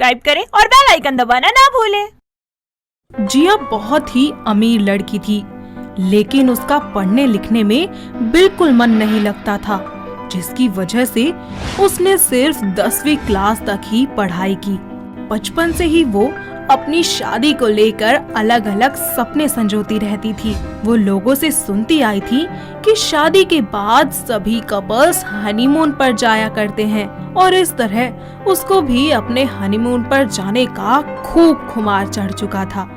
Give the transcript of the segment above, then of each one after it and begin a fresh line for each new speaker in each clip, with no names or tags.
Subscribe करें और bell icon दबाना ना भूलें।
जिया बहुत ही अमीर लड़की थी, लेकिन उसका पढ़ने लिखने में बिल्कुल मन नहीं लगता था, जिसकी वजह से उसने सिर्फ 10वीं क्लास तक ही पढ़ाई की। बचपन से ही वो अपनी शादी को लेकर अलग अलग सपने संजोती रहती थी। वो लोगों से सुनती आई थी कि शादी के बाद सभी कपल्स हनीमून पर जाया करते हैं, और इस तरह उसको भी अपने हनीमून पर जाने का खूब खुमार चढ़ चुका था।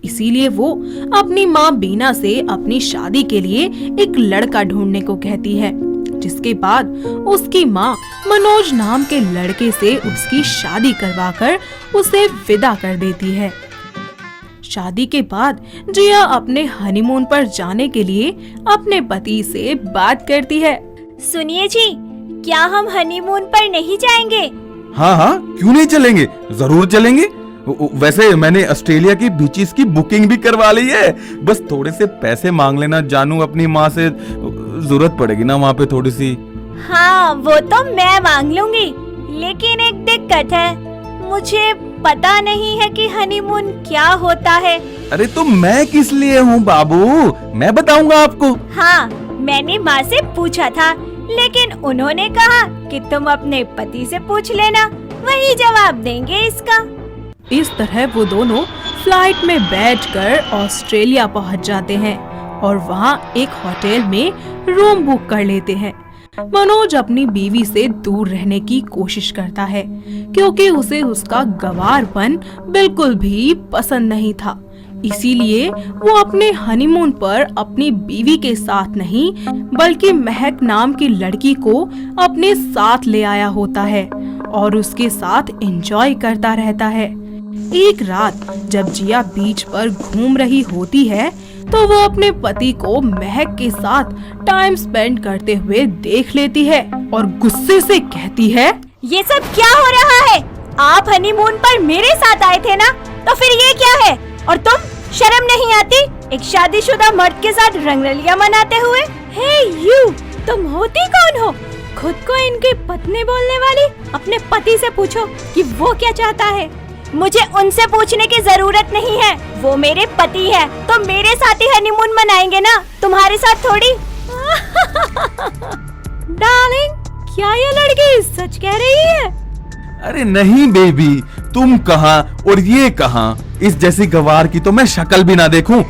इसीलिए वो अपनी माँ बीना से अपनी शादी के लिए एक लड़का ढूंढने को कहती है, जिसके बाद उसकी माँ मनोज नाम के लड़के से उसकी शादी करवाकर उसे विदा कर देती है। शादी के बाद जिया अपने हनीमून पर जाने के लिए अपने पति से बात करती है।
सुनिए जी, क्या हम हनीमून पर नहीं जाएंगे?
हाँ हाँ, क्यों नहीं चलेंगे, जरूर चलेंगे। वैसे मैंने ऑस्ट्रेलिया की बीचेस की बुकिंग भी करवा ली है, बस थोड़े से पैसे मांग लेना जानू अपनी माँ से, जरूरत पड़ेगी ना वहाँ पे थोड़ी सी।
हाँ, वो तो मैं मांग लूंगी, लेकिन एक दिक्कत है, मुझे पता नहीं है कि हनीमून क्या होता है।
अरे तो मैं किस लिए हूँ बाबू, मैं बताऊंगा आपको।
हाँ, मैंने माँ से पूछा था, लेकिन उन्होंने कहा कि तुम अपने पति से पूछ लेना, वही जवाब देंगे इसका।
इस तरह वो दोनों फ्लाइट में बैठकर ऑस्ट्रेलिया पहुंच जाते हैं और वहां एक होटल में रूम बुक कर लेते हैं। मनोज अपनी बीवी से दूर रहने की कोशिश करता है, क्योंकि उसे उसका गंवारपन बिल्कुल भी पसंद नहीं था। इसीलिए वो अपने हनीमून पर अपनी बीवी के साथ नहीं, बल्कि महक नाम की लड़की को अपने साथ ले आया होता है और उसके साथ एंजॉय करता रहता है। एक रात जब जिया बीच पर घूम रही होती है, तो वो अपने पति को महक के साथ टाइम स्पेंड करते हुए देख लेती है और गुस्से से कहती है,
ये सब क्या हो रहा है? आप हनीमून पर मेरे साथ आए थे ना, तो फिर ये क्या है? और तुम, शर्म नहीं आती एक शादीशुदा मर्द के साथ रंगरलियां मनाते हुए? हे यू, तुम होती कौन हो? खुद को इनकी पत्नी बोलने वाली? अपने पति से पूछो कि वो क्या चाहता है। मुझे उनसे पूछने की जरूरत नहीं है, वो मेरे पति है, तो मेरे साथ ही हनीमून मनाएंगे ना, तुम्हारे साथ थोड़ी। डार्लिंग, क्या ये लड़की सच कह रही है?
अरे नहीं बेबी, तुम कहाँ और ये कहाँ, इस जैसी गवार की तो मैं शक्ल भी ना देखूं।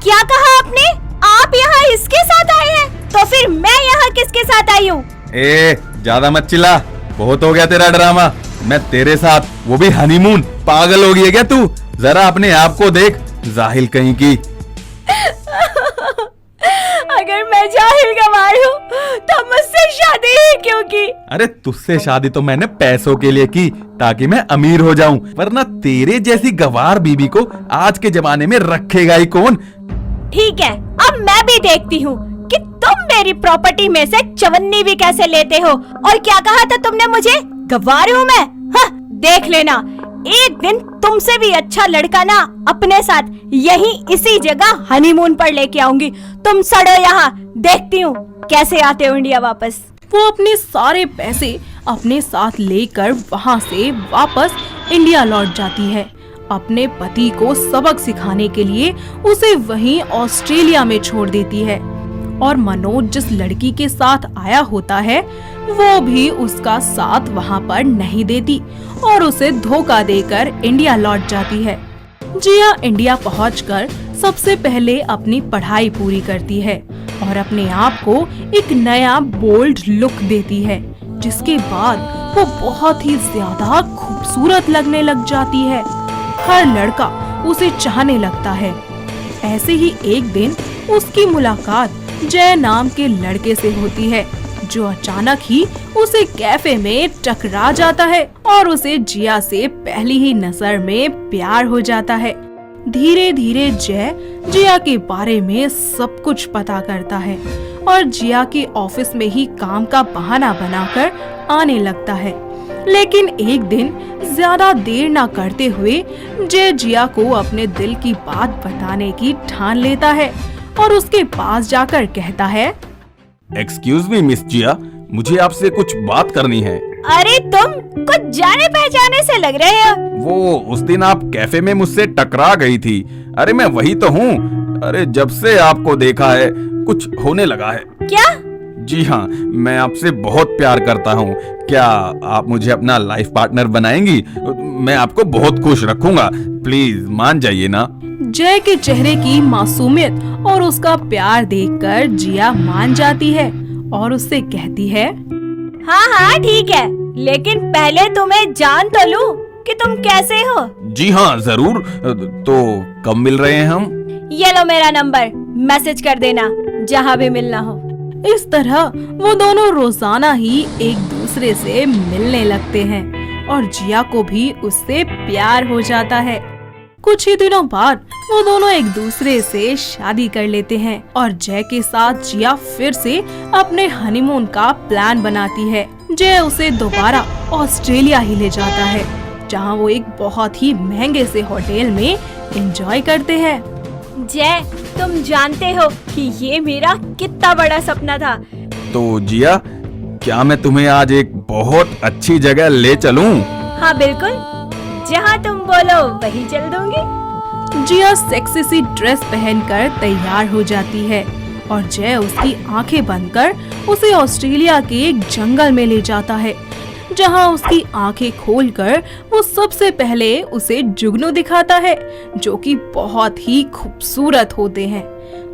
क्या कहा आपने? आप यहाँ इसके साथ आए हैं, तो फिर मैं यहाँ किसके साथ आई हूँ?
ज्यादा मत चिल्ला, बहुत हो गया तेरा ड्रामा। मैं तेरे साथ, वो भी हनीमून। पागल हो गई है क्या तू? जरा अपने आप को देख, जाहिल कहीं की।
अगर मैं जाहिल गंवार हूँ, तो मुझसे शादी ही क्यों की?
अरे तुझसे शादी तो मैंने पैसों के लिए की, ताकि मैं अमीर हो जाऊं, वरना तेरे जैसी गवार बीबी को आज के जमाने में रखेगा ही कौन।
ठीक है, अब मैं भी देखती हूँ कि तुम मेरी प्रॉपर्टी में से चवन्नी भी कैसे लेते हो। और क्या कहा था तुमने मुझे? गवार हूँ मैं? हाँ, देख लेना, एक दिन तुमसे भी अच्छा लड़का ना अपने साथ यहीं इसी जगह हनीमून पर लेके आऊंगी। तुम सड़ो यहाँ, देखती हूँ कैसे आते हो इंडिया वापस।
वो अपने सारे पैसे अपने साथ लेकर वहाँ से वापस इंडिया लौट जाती है। अपने पति को सबक सिखाने के लिए उसे वहीं ऑस्ट्रेलिया में छोड़ देती है, और मनोज जिस लड़की के साथ आया होता है, वो भी उसका साथ वहाँ पर नहीं देती और उसे धोखा देकर इंडिया लौट जाती है। जिया इंडिया पहुंचकर सबसे पहले अपनी पढ़ाई पूरी करती है और अपने आप को एक नया बोल्ड लुक देती है, जिसके बाद वो बहुत ही ज्यादा खूबसूरत लगने लग जाती है। हर लड़का उसे चाहने लगता है। ऐसे ही एक दिन उसकी मुलाकात जय नाम के लड़के से होती है, जो अचानक ही उसे कैफे में टकरा जाता है और उसे जिया से पहली ही नजर में प्यार हो जाता है। धीरे धीरे जय जिया के बारे में सब कुछ पता करता है और जिया के ऑफिस में ही काम का बहाना बनाकर आने लगता है। लेकिन एक दिन ज्यादा देर ना करते हुए जय जिया को अपने दिल की बात बताने की ठान लेता है और उसके पास जाकर कहता है,
एक्सक्यूज मी मिस जिया, मुझे आपसे कुछ बात करनी है।
अरे तुम कुछ जाने पहचाने से लग रहे हो।
वो उस दिन आप कैफे में मुझसे टकरा गई थी। अरे मैं वही तो हूँ। अरे जब से आपको देखा है कुछ होने लगा है।
क्या?
जी हाँ, मैं आपसे बहुत प्यार करता हूँ। क्या आप मुझे अपना लाइफ पार्टनर बनाएंगी? मैं आपको बहुत खुश रखूंगा। प्लीज मान जाइए ना।
जय के चेहरे की मासूमियत और उसका प्यार देखकर जिया मान जाती है और उससे कहती है,
हाँ हाँ ठीक है, लेकिन पहले तुम्हें जान तो लूं कि तुम कैसे हो।
जी हाँ जरूर। तो कब मिल रहे हैं हम?
ये लो मेरा नंबर, मैसेज कर देना जहाँ भी मिलना हो।
इस तरह वो दोनों रोजाना ही एक दूसरे से मिलने लगते हैं और जिया को भी उससे प्यार हो जाता है। कुछ ही दिनों बाद वो दोनों एक दूसरे से शादी कर लेते हैं और जय के साथ जिया फिर से अपने हनीमून का प्लान बनाती है। जय उसे दोबारा ऑस्ट्रेलिया ही ले जाता है, जहां वो एक बहुत ही महंगे से होटल में एंजॉय करते हैं।
जय, तुम जानते हो कि ये मेरा कितना बड़ा सपना था।
तो जिया, क्या मैं तुम्हें आज एक बहुत अच्छी जगह ले चलूं?
हाँ बिल्कुल, जहाँ तुम बोलो वही चल दूंगी।
जिया सेक्सी सी ड्रेस पहनकर तैयार हो जाती है और जय उसकी आंखें बंद कर उसे ऑस्ट्रेलिया के एक जंगल में ले जाता है, जहां उसकी आंखें खोलकर वो सबसे पहले उसे जुगनू दिखाता है, जो कि बहुत ही खूबसूरत होते हैं।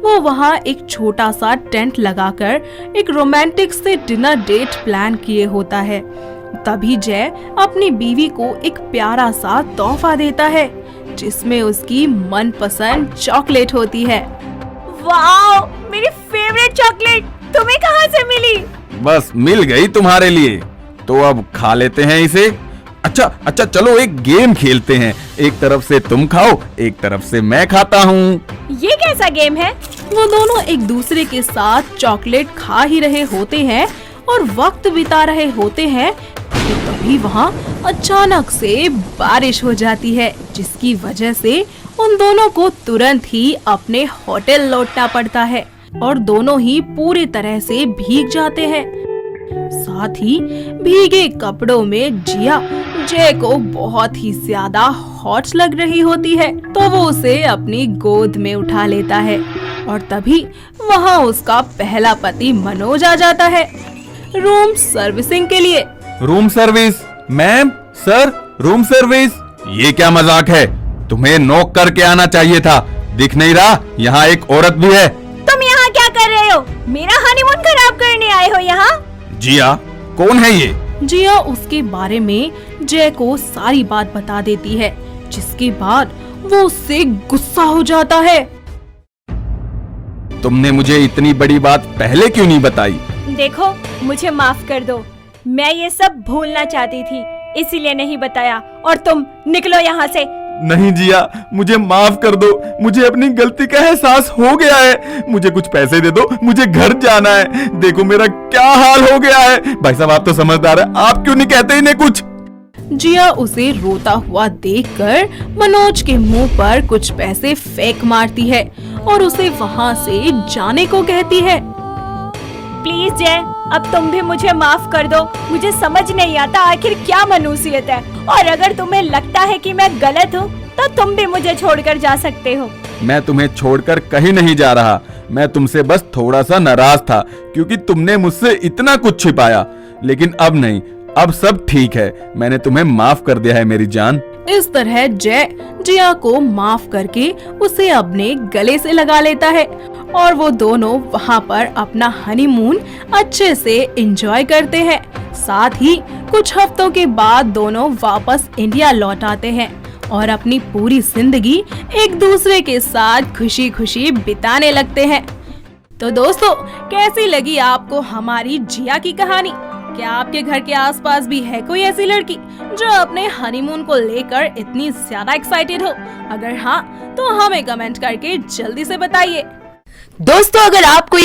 वो वहां एक छोटा सा टेंट लगाकर एक रोमांटिक से डिनर डेट प्लान किए होता है। तभी जय अपनी बीवी को एक प्यारा सा तोहफा देता है, जिसमें उसकी मनपसंद चॉकलेट होती है।
वाओ, मेरी फेवरेट चॉकलेट तुम्हें कहाँ से मिली?
बस मिल गई तुम्हारे लिए, तो अब खा लेते हैं इसे। अच्छा चलो एक गेम खेलते हैं। एक तरफ से तुम खाओ, एक तरफ से मैं खाता हूँ।
ये कैसा गेम है?
वो दोनों एक दूसरे के साथ चॉकलेट खा ही रहे होते हैं और वक्त बिता रहे होते हैं कि तभी वहाँ अचानक से बारिश हो जाती है, जिसकी वजह से उन दोनों को तुरंत ही अपने होटल लौटना पड़ता है और दोनों ही पूरी तरह से भीग जाते हैं। साथ ही भीगे कपड़ों में जिया जय को बहुत ही ज्यादा हॉट लग रही होती है, तो वो उसे अपनी गोद में उठा लेता है और तभी वहाँ उसका पहला पति मनोज आ जाता है रूम सर्विसिंग के लिए।
Room service? Ma'am, sir, room service? ये क्या मजाक है? तुम्हें नॉक करके आना चाहिए था। दिख नहीं रहा यहाँ एक औरत भी है?
तुम यहाँ क्या कर रहे हो? मेरा हनीमून खराब करने आए हो यहाँ?
जिया, कौन है ये?
जिया उसके बारे में जय को सारी बात बता देती है, जिसके बाद वो उससे गुस्सा हो जाता है।
तुमने मुझे इतनी बड़ी बात पहले क्यों नहीं बताई?
देखो, मुझे माफ कर दो, मैं ये सब भूलना चाहती थी, इसीलिए नहीं बताया। और तुम निकलो यहाँ से।
नहीं जिया, मुझे माफ कर दो। मुझे अपनी गलती का एहसास हो गया है। मुझे कुछ पैसे दे दो, मुझे घर जाना है। देखो मेरा क्या हाल हो गया है। भाई साहब, आप तो समझदार है, आप क्यों नहीं कहते इन्हें कुछ?
जिया उसे रोता हुआ देखकर मनोज के मुंह पर कुछ पैसे फेंक मारती है और उसे वहाँ से जाने को कहती है।
प्लीज जय, अब तुम भी मुझे माफ कर दो। मुझे समझ नहीं आता आखिर क्या मनुष्यत है, और अगर तुम्हें लगता है कि मैं गलत हूँ तो तुम भी मुझे छोड़कर जा सकते हो।
मैं तुम्हें छोड़कर कहीं नहीं जा रहा। मैं तुमसे बस थोड़ा सा नाराज था क्योंकि तुमने मुझसे इतना कुछ छिपाया, लेकिन अब नहीं, अब सब ठीक है। मैंने तुम्हें माफ कर दिया है मेरी जान।
इस तरह जय जिया को माफ करके उसे अपने गले से लगा लेता है और वो दोनों वहाँ पर अपना हनीमून अच्छे से एंजॉय करते हैं। साथ ही कुछ हफ्तों के बाद दोनों वापस इंडिया लौट आते हैं और अपनी पूरी जिंदगी एक दूसरे के साथ खुशी खुशी बिताने लगते हैं। तो दोस्तों, कैसी लगी आपको हमारी जिया की कहानी? क्या आपके घर के आसपास भी है कोई ऐसी लड़की जो अपने हनीमून को लेकर इतनी ज्यादा एक्साइटेड हो? अगर हाँ, तो हमें कमेंट करके जल्दी से बताइए।
दोस्तों, अगर आपको